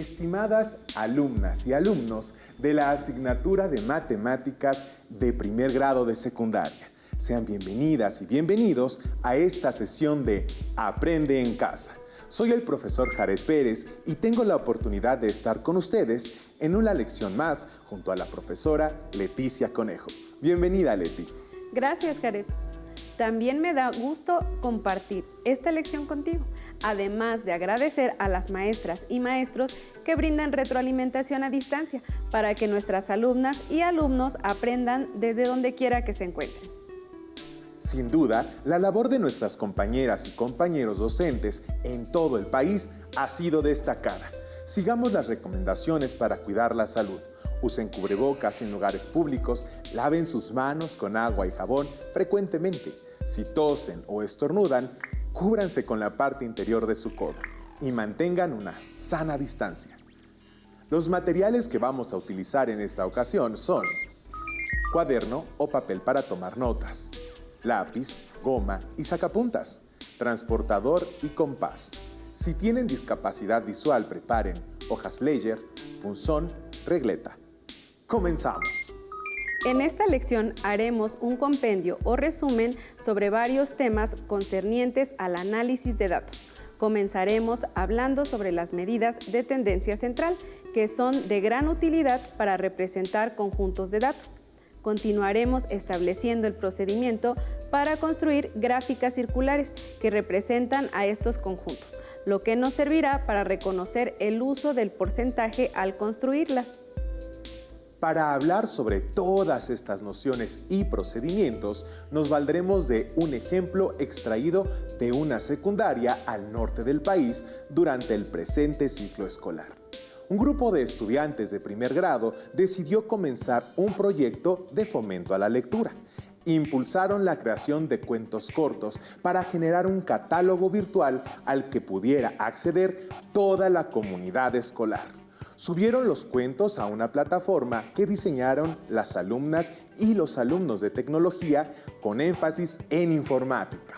Estimadas alumnas y alumnos de la asignatura de Matemáticas de primer grado de secundaria, sean bienvenidas y bienvenidos a esta sesión de Aprende en Casa. Soy el profesor Jared Pérez y tengo la oportunidad de estar con ustedes en una lección más junto a la profesora Leticia Conejo. Bienvenida, Leti. Gracias, Jared. También me da gusto compartir esta lección contigo, además de agradecer a las maestras y maestros que brindan retroalimentación a distancia para que nuestras alumnas y alumnos aprendan desde donde quiera que se encuentren. Sin duda, la labor de nuestras compañeras y compañeros docentes en todo el país ha sido destacada. Sigamos las recomendaciones para cuidar la salud. Usen cubrebocas en lugares públicos, laven sus manos con agua y jabón frecuentemente. Si tosen o estornudan, cúbranse con la parte interior de su codo y mantengan una sana distancia. Los materiales que vamos a utilizar en esta ocasión son cuaderno o papel para tomar notas, lápiz, goma y sacapuntas, transportador y compás. Si tienen discapacidad visual, preparen hojas Ledger, punzón, regleta. ¡Comenzamos! En esta lección haremos un compendio o resumen sobre varios temas concernientes al análisis de datos. Comenzaremos hablando sobre las medidas de tendencia central, que son de gran utilidad para representar conjuntos de datos. Continuaremos estableciendo el procedimiento para construir gráficas circulares que representan a estos conjuntos, lo que nos servirá para reconocer el uso del porcentaje al construirlas. Para hablar sobre todas estas nociones y procedimientos, nos valdremos de un ejemplo extraído de una secundaria al norte del país durante el presente ciclo escolar. Un grupo de estudiantes de primer grado decidió comenzar un proyecto de fomento a la lectura. Impulsaron la creación de cuentos cortos para generar un catálogo virtual al que pudiera acceder toda la comunidad escolar. Subieron los cuentos a una plataforma que diseñaron las alumnas y los alumnos de tecnología con énfasis en informática.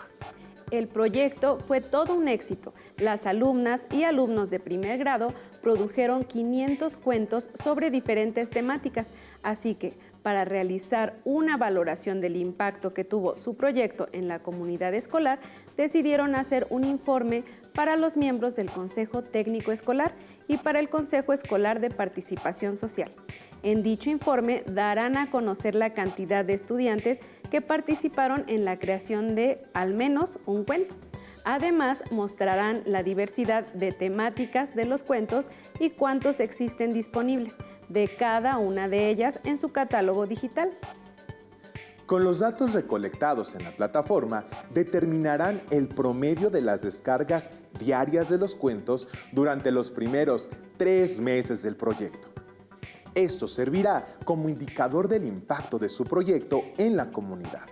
El proyecto fue todo un éxito. Las alumnas y alumnos de primer grado produjeron 500 cuentos sobre diferentes temáticas, así que para realizar una valoración del impacto que tuvo su proyecto en la comunidad escolar, decidieron hacer un informe para los miembros del Consejo Técnico Escolar y para el Consejo Escolar de Participación Social. En dicho informe darán a conocer la cantidad de estudiantes que participaron en la creación de al menos un cuento. Además, mostrarán la diversidad de temáticas de los cuentos y cuántos existen disponibles de cada una de ellas en su catálogo digital. Con los datos recolectados en la plataforma, determinarán el promedio de las descargas diarias de los cuentos durante los primeros 3 meses del proyecto. Esto servirá como indicador del impacto de su proyecto en la comunidad.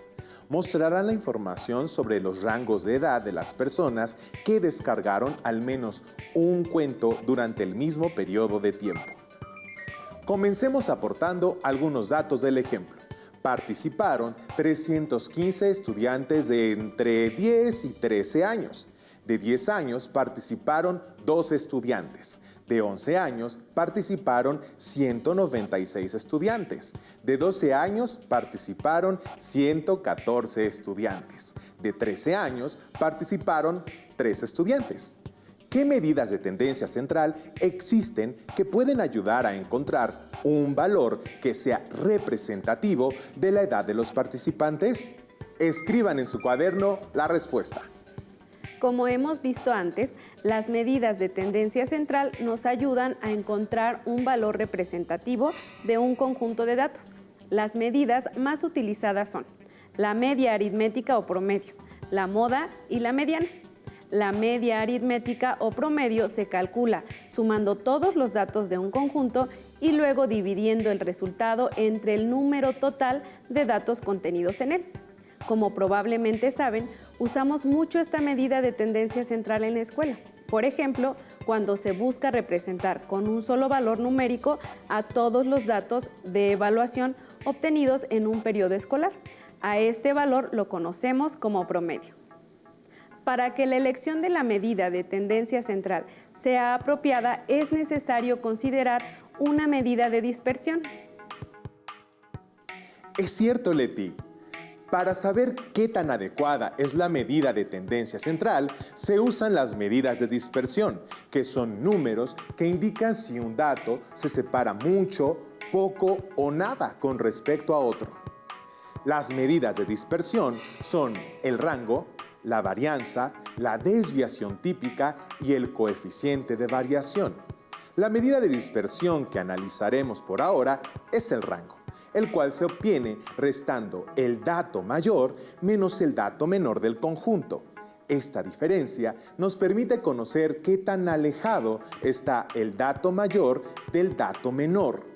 Mostrarán la información sobre los rangos de edad de las personas que descargaron al menos un cuento durante el mismo periodo de tiempo. Comencemos aportando algunos datos del ejemplo. Participaron 315 estudiantes de entre 10 y 13 años. De 10 años participaron 2 estudiantes. De 11 años participaron 196 estudiantes. De 12 años participaron 114 estudiantes. De 13 años participaron 3 estudiantes. ¿Qué medidas de tendencia central existen que pueden ayudar a encontrar un valor que sea representativo de la edad de los participantes? Escriban en su cuaderno la respuesta. Como hemos visto antes, las medidas de tendencia central nos ayudan a encontrar un valor representativo de un conjunto de datos. Las medidas más utilizadas son la media aritmética o promedio, la moda y la mediana. La media aritmética o promedio se calcula sumando todos los datos de un conjunto y luego dividiendo el resultado entre el número total de datos contenidos en él. Como probablemente saben, usamos mucho esta medida de tendencia central en la escuela. Por ejemplo, cuando se busca representar con un solo valor numérico a todos los datos de evaluación obtenidos en un periodo escolar. A este valor lo conocemos como promedio. Para que la elección de la medida de tendencia central sea apropiada, es necesario considerar una medida de dispersión. Es cierto, Leti. Para saber qué tan adecuada es la medida de tendencia central, se usan las medidas de dispersión, que son números que indican si un dato se separa mucho, poco o nada con respecto a otro. Las medidas de dispersión son el rango, la varianza, la desviación típica y el coeficiente de variación. La medida de dispersión que analizaremos por ahora es el rango, el cual se obtiene restando el dato mayor menos el dato menor del conjunto. Esta diferencia nos permite conocer qué tan alejado está el dato mayor del dato menor.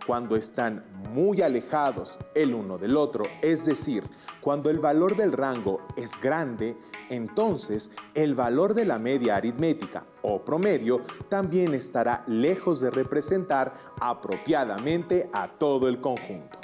Cuando están muy alejados el uno del otro, es decir, cuando el valor del rango es grande, entonces el valor de la media aritmética o promedio también estará lejos de representar apropiadamente a todo el conjunto.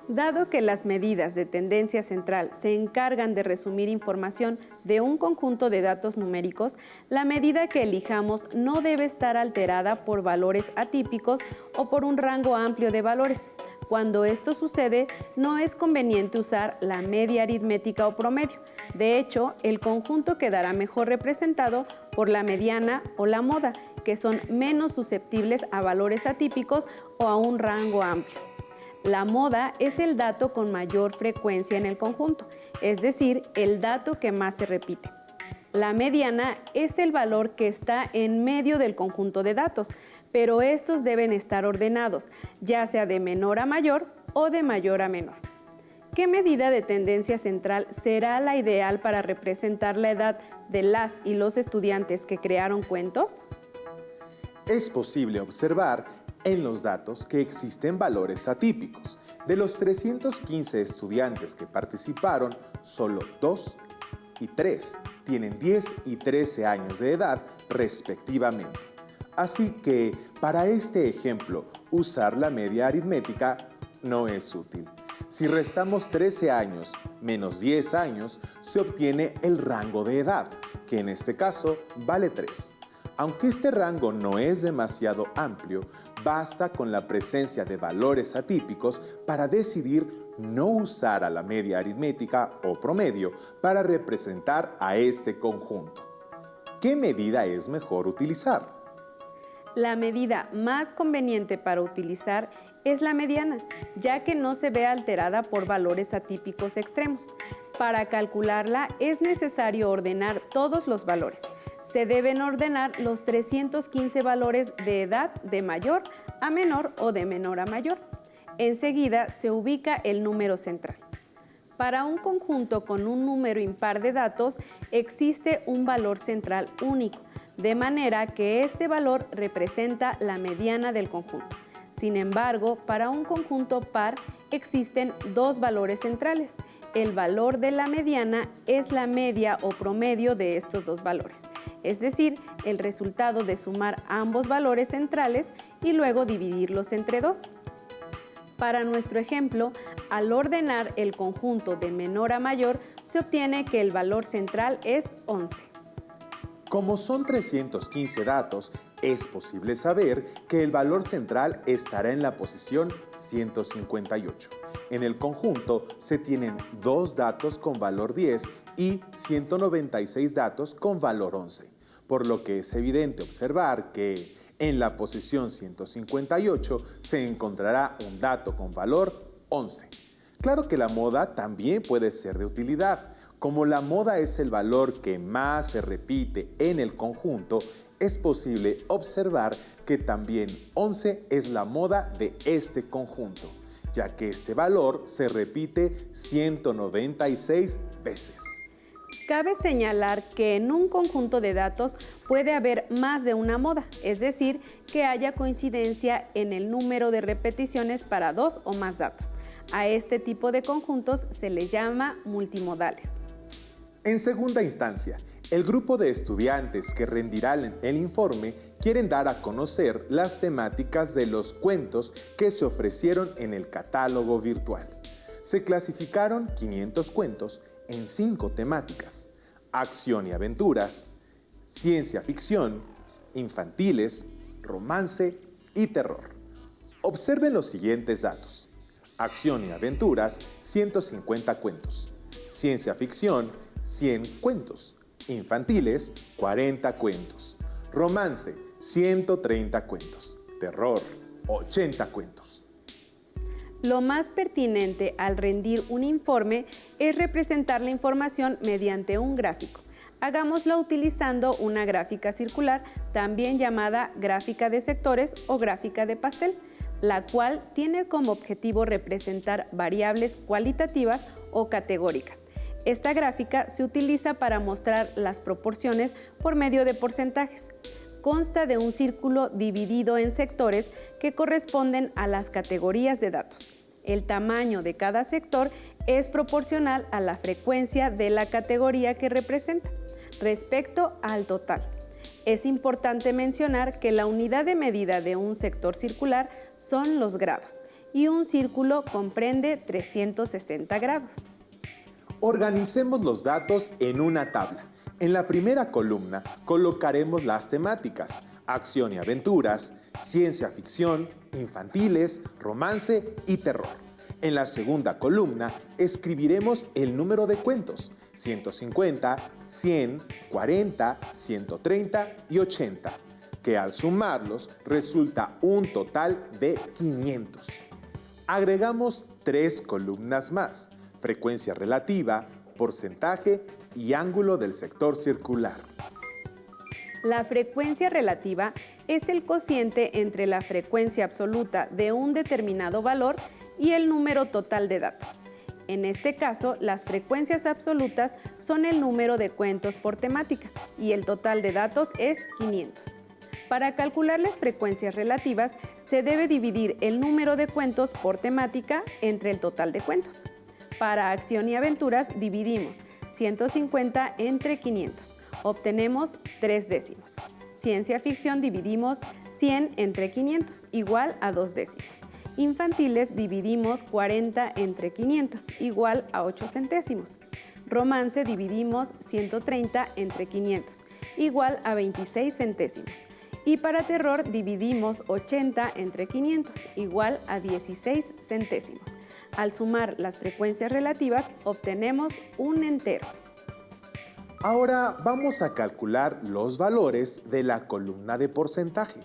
Dado que las medidas de tendencia central se encargan de resumir información de un conjunto de datos numéricos, la medida que elijamos no debe estar alterada por valores atípicos o por un rango amplio de valores. Cuando esto sucede, no es conveniente usar la media aritmética o promedio. De hecho, el conjunto quedará mejor representado por la mediana o la moda, que son menos susceptibles a valores atípicos o a un rango amplio. La moda es el dato con mayor frecuencia en el conjunto, es decir, el dato que más se repite. La mediana es el valor que está en medio del conjunto de datos, pero estos deben estar ordenados, ya sea de menor a mayor o de mayor a menor. ¿Qué medida de tendencia central será la ideal para representar la edad de las y los estudiantes que crearon cuentos? Es posible observar en los datos que existen valores atípicos. De los 315 estudiantes que participaron, solo 2 y 3 tienen 10 y 13 años de edad respectivamente. Así que, para este ejemplo, usar la media aritmética no es útil. Si restamos 13 años menos 10 años, se obtiene el rango de edad, que en este caso vale 3. Aunque este rango no es demasiado amplio, basta con la presencia de valores atípicos para decidir no usar a la media aritmética o promedio para representar a este conjunto. ¿Qué medida es mejor utilizar? La medida más conveniente para utilizar es la mediana, ya que no se ve alterada por valores atípicos extremos. Para calcularla es necesario ordenar todos los valores. Se deben ordenar los 315 valores de edad de mayor a menor o de menor a mayor. Enseguida se ubica el número central. Para un conjunto con un número impar de datos existe un valor central único, de manera que este valor representa la mediana del conjunto. Sin embargo, para un conjunto par existen dos valores centrales. El valor de la mediana es la media o promedio de estos dos valores, es decir, el resultado de sumar ambos valores centrales y luego dividirlos entre 2. Para nuestro ejemplo, al ordenar el conjunto de menor a mayor, se obtiene que el valor central es 11. Como son 315 datos, es posible saber que el valor central estará en la posición 158. En el conjunto se tienen 2 datos con valor 10 y 196 datos con valor 11, por lo que es evidente observar que en la posición 158 se encontrará un dato con valor 11. Claro que la moda también puede ser de utilidad. Como la moda es el valor que más se repite en el conjunto, es posible observar que también 11 es la moda de este conjunto, ya que este valor se repite 196 veces. Cabe señalar que en un conjunto de datos puede haber más de una moda, es decir, que haya coincidencia en el número de repeticiones para 2 o más datos. A este tipo de conjuntos se les llama multimodales. En segunda instancia, el grupo de estudiantes que rendirán el informe quieren dar a conocer las temáticas de los cuentos que se ofrecieron en el catálogo virtual. Se clasificaron 500 cuentos en 5 temáticas. acción y aventuras, ciencia ficción, infantiles, romance y terror. Observen los siguientes datos. Acción y aventuras, 150 cuentos. Ciencia ficción, 100 cuentos. Infantiles, 40 cuentos. Romance, 130 cuentos. Terror, 80 cuentos. Lo más pertinente al rendir un informe es representar la información mediante un gráfico. Hagámoslo utilizando una gráfica circular, también llamada gráfica de sectores o gráfica de pastel, la cual tiene como objetivo representar variables cualitativas o categóricas. Esta gráfica se utiliza para mostrar las proporciones por medio de porcentajes. Consta de un círculo dividido en sectores que corresponden a las categorías de datos. El tamaño de cada sector es proporcional a la frecuencia de la categoría que representa, respecto al total. Es importante mencionar que la unidad de medida de un sector circular son los grados y un círculo comprende 360 grados. Organicemos los datos en una tabla. En la primera columna colocaremos las temáticas: acción y aventuras, ciencia ficción, infantiles, romance y terror. En la segunda columna escribiremos el número de cuentos: 150, 100, 40, 130 y 80, que al sumarlos resulta un total de 500. Agregamos 3 columnas más: frecuencia relativa, porcentaje y ángulo del sector circular. La frecuencia relativa es el cociente entre la frecuencia absoluta de un determinado valor y el número total de datos. En este caso, las frecuencias absolutas son el número de cuentos por temática y el total de datos es 500. Para calcular las frecuencias relativas, se debe dividir el número de cuentos por temática entre el total de cuentos. Para acción y aventuras dividimos 150 entre 500. Obtenemos 3 décimos. Ciencia ficción dividimos 100 entre 500, igual a 2 décimos. Infantiles dividimos 40 entre 500, igual a 8 centésimos. Romance dividimos 130 entre 500, igual a 26 centésimos. Y para terror dividimos 80 entre 500, igual a 16 centésimos. Al sumar las frecuencias relativas, obtenemos un entero. Ahora vamos a calcular los valores de la columna de porcentaje.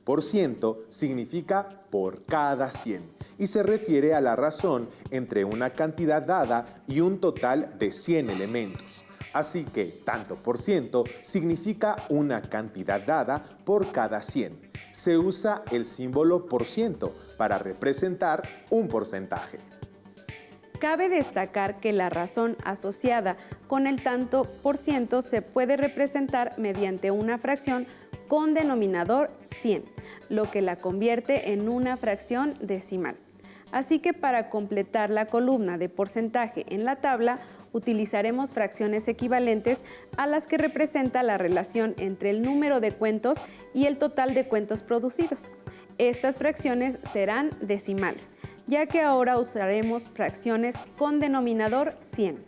Por ciento significa por cada 100 y se refiere a la razón entre una cantidad dada y un total de 100 elementos. Así que tanto por ciento significa una cantidad dada por cada 100. Se usa el símbolo por ciento para representar un porcentaje. Cabe destacar que la razón asociada con el tanto por ciento se puede representar mediante una fracción con denominador 100, lo que la convierte en una fracción decimal. Así que para completar la columna de porcentaje en la tabla, utilizaremos fracciones equivalentes a las que representa la relación entre el número de cuentos y el total de cuentos producidos. Estas fracciones serán decimales, ya que ahora usaremos fracciones con denominador 100.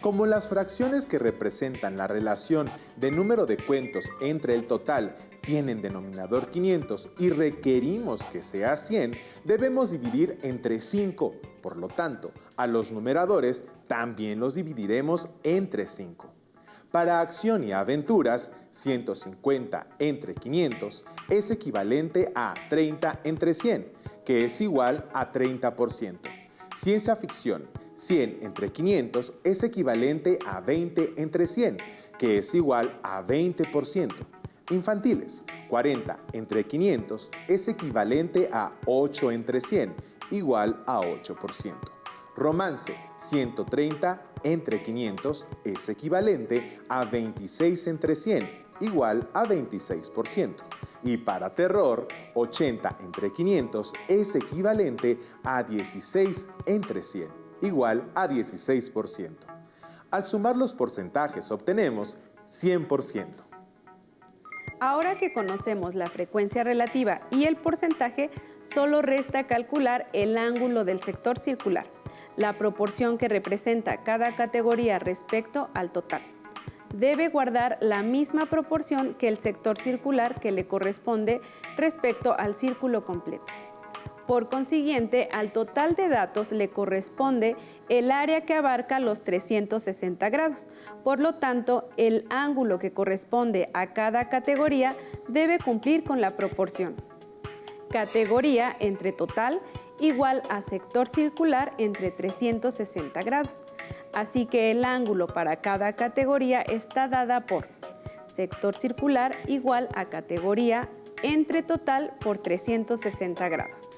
Como las fracciones que representan la relación de número de cuentos entre el total tienen denominador 500 y requerimos que sea 100, debemos dividir entre 5. Por lo tanto, a los numeradores también los dividiremos entre 5. Para acción y aventuras, 150 entre 500 es equivalente a 30 entre 100, que es igual a 30%. Ciencia ficción, 100 entre 500 es equivalente a 20 entre 100, que es igual a 20%. Infantiles, 40 entre 500 es equivalente a 8 entre 100, igual a 8%. Romance, 130 entre 500 es equivalente a 26 entre 100, igual a 26%. Y para terror, 80 entre 500 es equivalente a 16 entre 100, igual a 16%. Al sumar los porcentajes obtenemos 100%. Ahora que conocemos la frecuencia relativa y el porcentaje, solo resta calcular el ángulo del sector circular. la proporción que representa cada categoría respecto al total. Debe guardar la misma proporción que el sector circular que le corresponde respecto al círculo completo. Por consiguiente, al total de datos le corresponde el área que abarca los 360 grados. Por lo tanto, el ángulo que corresponde a cada categoría debe cumplir con la proporción. Categoría entre total igual a sector circular entre 360 grados. Así que el ángulo para cada categoría está dada por sector circular igual a categoría entre total por 360 grados.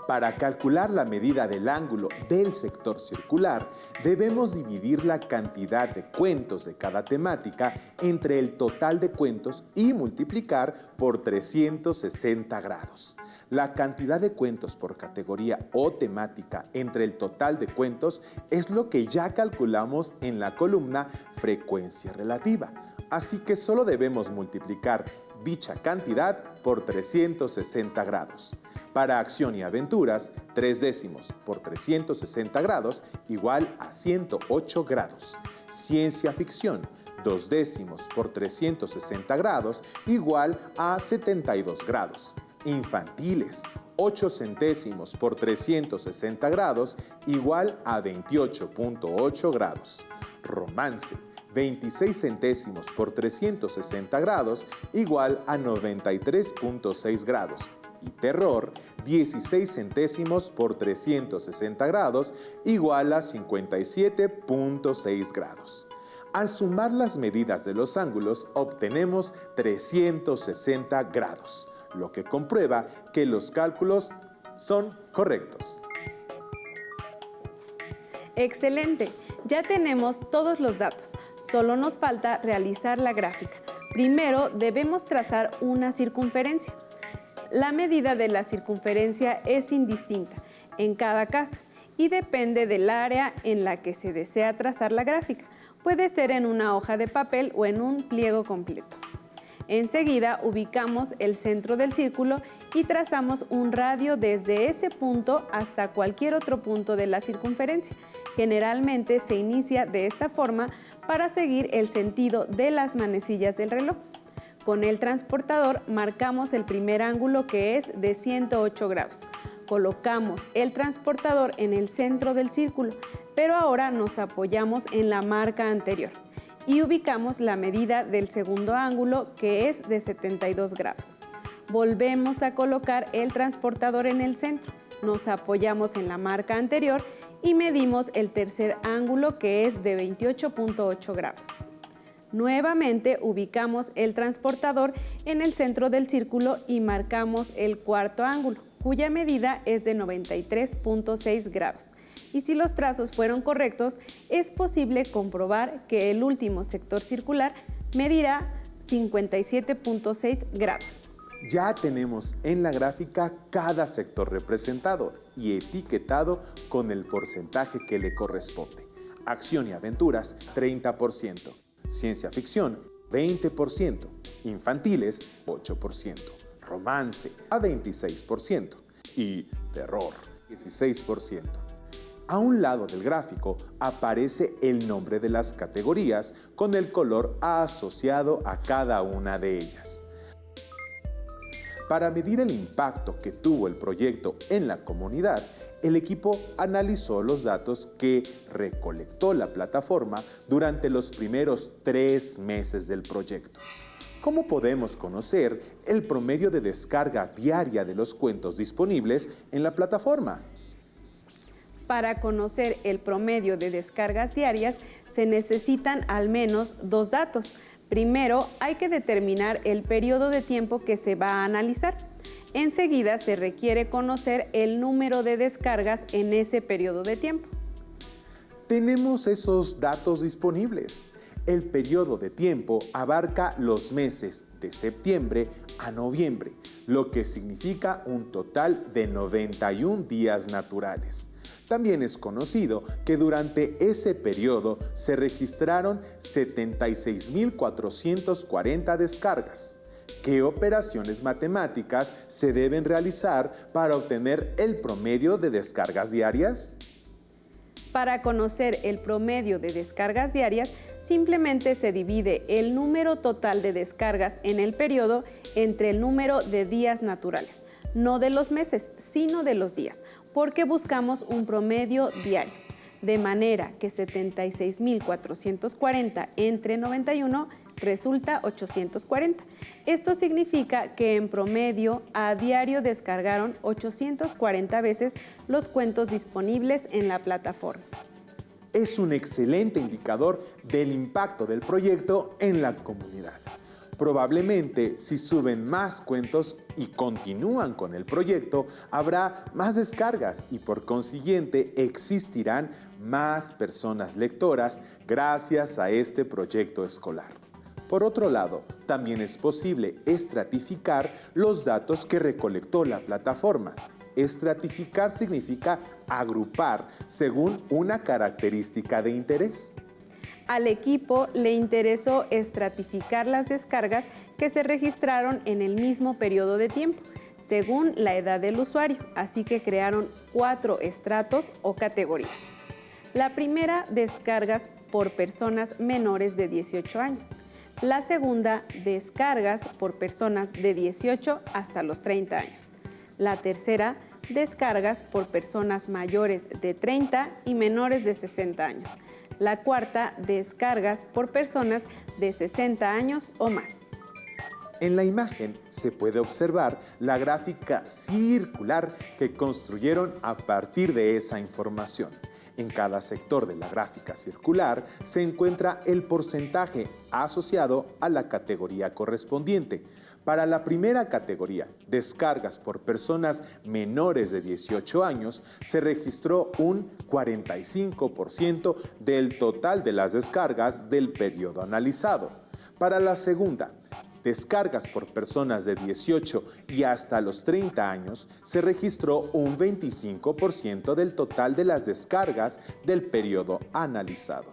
Para calcular la medida del ángulo del sector circular, debemos dividir la cantidad de cuentos de cada temática entre el total de cuentos y multiplicar por 360 grados. La cantidad de cuentos por categoría o temática entre el total de cuentos es lo que ya calculamos en la columna frecuencia relativa. Así que solo debemos multiplicar dicha cantidad por 360 grados. Para acción y aventuras, 3/10 por 360 grados igual a 108 grados. Ciencia ficción, 2/10 por 360 grados igual a 72 grados. Infantiles, 8 centésimos por 360 grados igual a 28.8 grados. Romance, 26 centésimos por 360 grados igual a 93.6 grados. Y terror, 16 centésimos por 360 grados igual a 57.6 grados. Al sumar las medidas de los ángulos, obtenemos 360 grados, lo que comprueba que los cálculos son correctos. ¡Excelente! Ya tenemos todos los datos. Solo nos falta realizar la gráfica. Primero debemos trazar una circunferencia. La medida de la circunferencia es indistinta en cada caso y depende del área en la que se desea trazar la gráfica. Puede ser en una hoja de papel o en un pliego completo. Enseguida ubicamos el centro del círculo y trazamos un radio desde ese punto hasta cualquier otro punto de la circunferencia. Generalmente se inicia de esta forma para seguir el sentido de las manecillas del reloj. Con el transportador marcamos el primer ángulo, que es de 108 grados. Colocamos el transportador en el centro del círculo, pero ahora nos apoyamos en la marca anterior y ubicamos la medida del segundo ángulo, que es de 72 grados. Volvemos a colocar el transportador en el centro, nos apoyamos en la marca anterior y medimos el tercer ángulo, que es de 28.8 grados. Nuevamente ubicamos el transportador en el centro del círculo y marcamos el cuarto ángulo, cuya medida es de 93.6 grados. Y si los trazos fueron correctos, es posible comprobar que el último sector circular medirá 57.6 grados. Ya tenemos en la gráfica cada sector representado y etiquetado con el porcentaje que le corresponde. Acción y aventuras, 30%. Ciencia ficción, 20%. Infantiles, 8%. Romance, a 26%. Y terror, 16%. A un lado del gráfico aparece el nombre de las categorías con el color asociado a cada una de ellas. Para medir el impacto que tuvo el proyecto en la comunidad, el equipo analizó los datos que recolectó la plataforma durante los primeros 3 meses del proyecto. ¿Cómo podemos conocer el promedio de descarga diaria de los cuentos disponibles en la plataforma? Para conocer el promedio de descargas diarias se necesitan al menos 2 datos. Primero, hay que determinar el periodo de tiempo que se va a analizar. Enseguida se requiere conocer el número de descargas en ese periodo de tiempo. Tenemos esos datos disponibles. El periodo de tiempo abarca los meses de septiembre a noviembre, lo que significa un total de 91 días naturales. También es conocido que durante ese periodo se registraron 76.440 descargas. ¿Qué operaciones matemáticas se deben realizar para obtener el promedio de descargas diarias? Para conocer el promedio de descargas diarias, simplemente se divide el número total de descargas en el periodo entre el número de días naturales, no de los meses, sino de los días, porque buscamos un promedio diario. De manera que 76.440 entre 91 resulta 840. Esto significa que en promedio a diario descargaron 840 veces los cuentos disponibles en la plataforma. Es un excelente indicador del impacto del proyecto en la comunidad. Probablemente, si suben más cuentos y continúan con el proyecto, habrá más descargas y por consiguiente existirán más personas lectoras gracias a este proyecto escolar. Por otro lado, también es posible estratificar los datos que recolectó la plataforma. Estratificar significa agrupar según una característica de interés. Al equipo le interesó estratificar las descargas que se registraron en el mismo periodo de tiempo, según la edad del usuario, así que crearon 4 estratos o categorías. La primera, descargas por personas menores de 18 años. La segunda, descargas por personas de 18 hasta los 30 años. La tercera, descargas por personas mayores de 30 y menores de 60 años. La cuarta, descargas por personas de 60 años o más. En la imagen se puede observar la gráfica circular que construyeron a partir de esa información. En cada sector de la gráfica circular se encuentra el porcentaje asociado a la categoría correspondiente. Para la primera categoría, descargas por personas menores de 18 años, se registró un 45% del total de las descargas del periodo analizado. Para la segunda, descargas por personas de 18 y hasta los 30 años, se registró un 25% del total de las descargas del periodo analizado.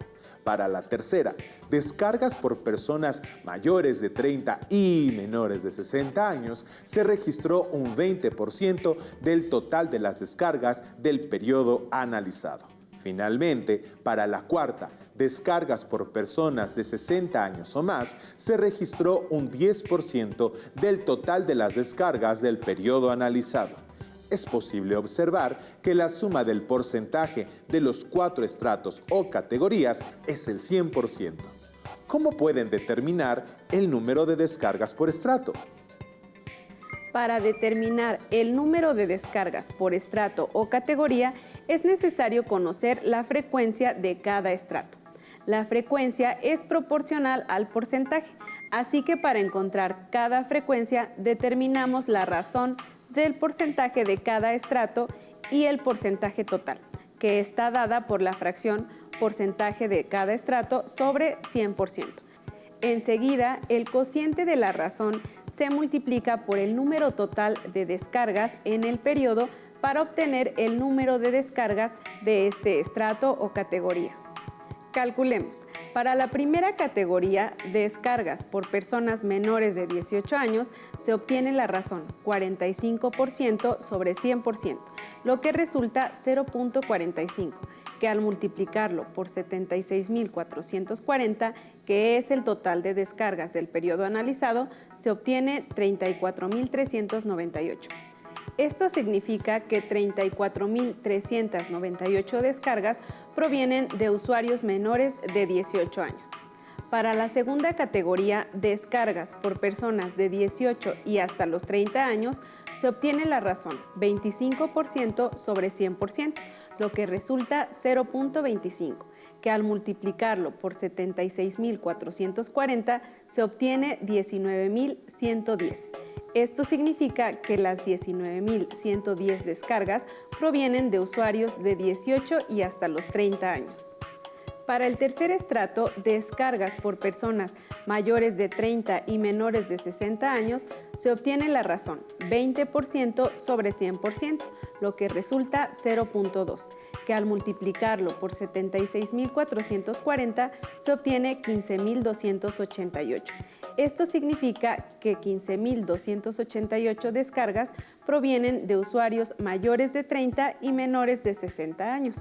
Para la tercera, descargas por personas mayores de 30 y menores de 60 años, se registró un 20% del total de las descargas del periodo analizado. Finalmente, para la cuarta, descargas por personas de 60 años o más, se registró un 10% del total de las descargas del periodo analizado. Es posible observar que la suma del porcentaje de los 4 estratos o categorías es el 100%. ¿Cómo pueden determinar el número de descargas por estrato? Para determinar el número de descargas por estrato o categoría, es necesario conocer la frecuencia de cada estrato. La frecuencia es proporcional al porcentaje, así que para encontrar cada frecuencia determinamos la razón del porcentaje de cada estrato y el porcentaje total, que está dada por la fracción porcentaje de cada estrato sobre 100%. Enseguida, el cociente de la razón se multiplica por el número total de descargas en el periodo para obtener el número de descargas de este estrato o categoría. Calculemos. Para la primera categoría, descargas por personas menores de 18 años, se obtiene la razón 45% sobre 100%, lo que resulta 0.45, que al multiplicarlo por 76.440, que es el total de descargas del periodo analizado, se obtiene 34.398. Esto significa que 34.398 descargas provienen de usuarios menores de 18 años. Para la segunda categoría, descargas por personas de 18 y hasta los 30 años, se obtiene la razón 25% sobre 100%, lo que resulta 0.25, que al multiplicarlo por 76.440 se obtiene 19.110. Esto significa que las 19.110 descargas provienen de usuarios de 18 y hasta los 30 años. Para el tercer estrato, descargas por personas mayores de 30 y menores de 60 años, se obtiene la razón 20% sobre 100%, lo que resulta 0.2, que al multiplicarlo por 76.440 se obtiene 15.288. Esto significa que 15.288 descargas provienen de usuarios mayores de 30 y menores de 60 años.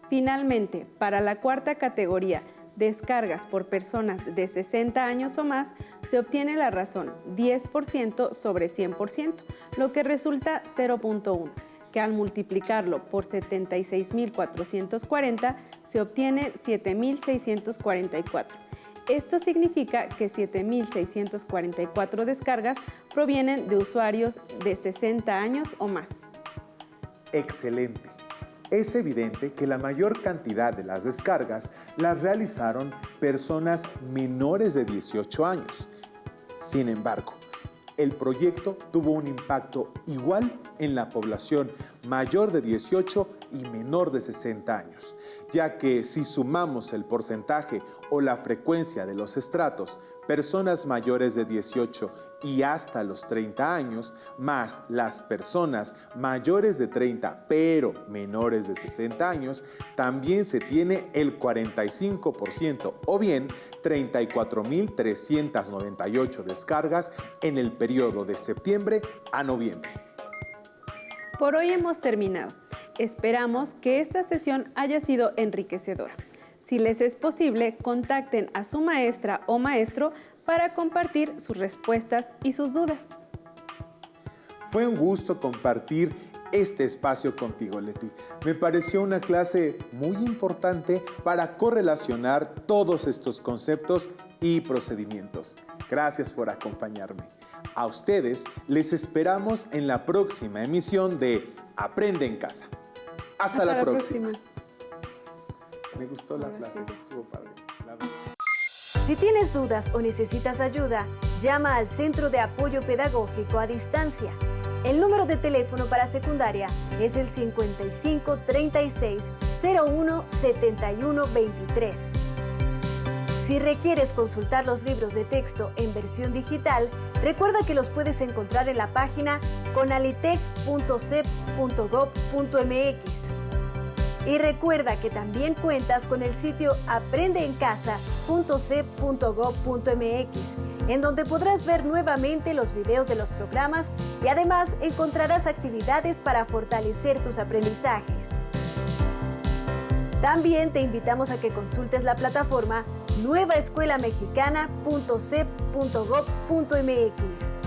Finalmente, para la cuarta categoría, descargas por personas de 60 años o más, se obtiene la razón 10% sobre 100%, lo que resulta 0.1, que al multiplicarlo por 76.440 se obtiene 7.644. Esto significa que 7.644 descargas provienen de usuarios de 60 años o más. Excelente. Es evidente que la mayor cantidad de las descargas las realizaron personas menores de 18 años. Sin embargo, el proyecto tuvo un impacto igual en la población mayor de 18 y menor de 60 años, ya que si sumamos el porcentaje o la frecuencia de los estratos, personas mayores de 18 y hasta los 30 años, más las personas mayores de 30 pero menores de 60 años, también se tiene el 45% o bien 34.398 descargas en el periodo de septiembre a noviembre. Por hoy hemos terminado. Esperamos que esta sesión haya sido enriquecedora. Si les es posible, contacten a su maestra o maestro para compartir sus respuestas y sus dudas. Fue un gusto compartir este espacio contigo, Leti. Me pareció una clase muy importante para correlacionar todos estos conceptos y procedimientos. Gracias por acompañarme. A ustedes les esperamos en la próxima emisión de Aprende en Casa. Hasta la próxima. Me gustó la clase, estuvo padre. Si tienes dudas o necesitas ayuda, llama al Centro de Apoyo Pedagógico a Distancia. El número de teléfono para secundaria es el 55 36 01 71 23. Si requieres consultar los libros de texto en versión digital, recuerda que los puedes encontrar en la página conalitec.cep.gov.mx. Y recuerda que también cuentas con el sitio aprendeencasa.cep.gov.mx, en donde podrás ver nuevamente los videos de los programas y además encontrarás actividades para fortalecer tus aprendizajes. También te invitamos a que consultes la plataforma nuevaescuelamexicana.cep.gov.mx.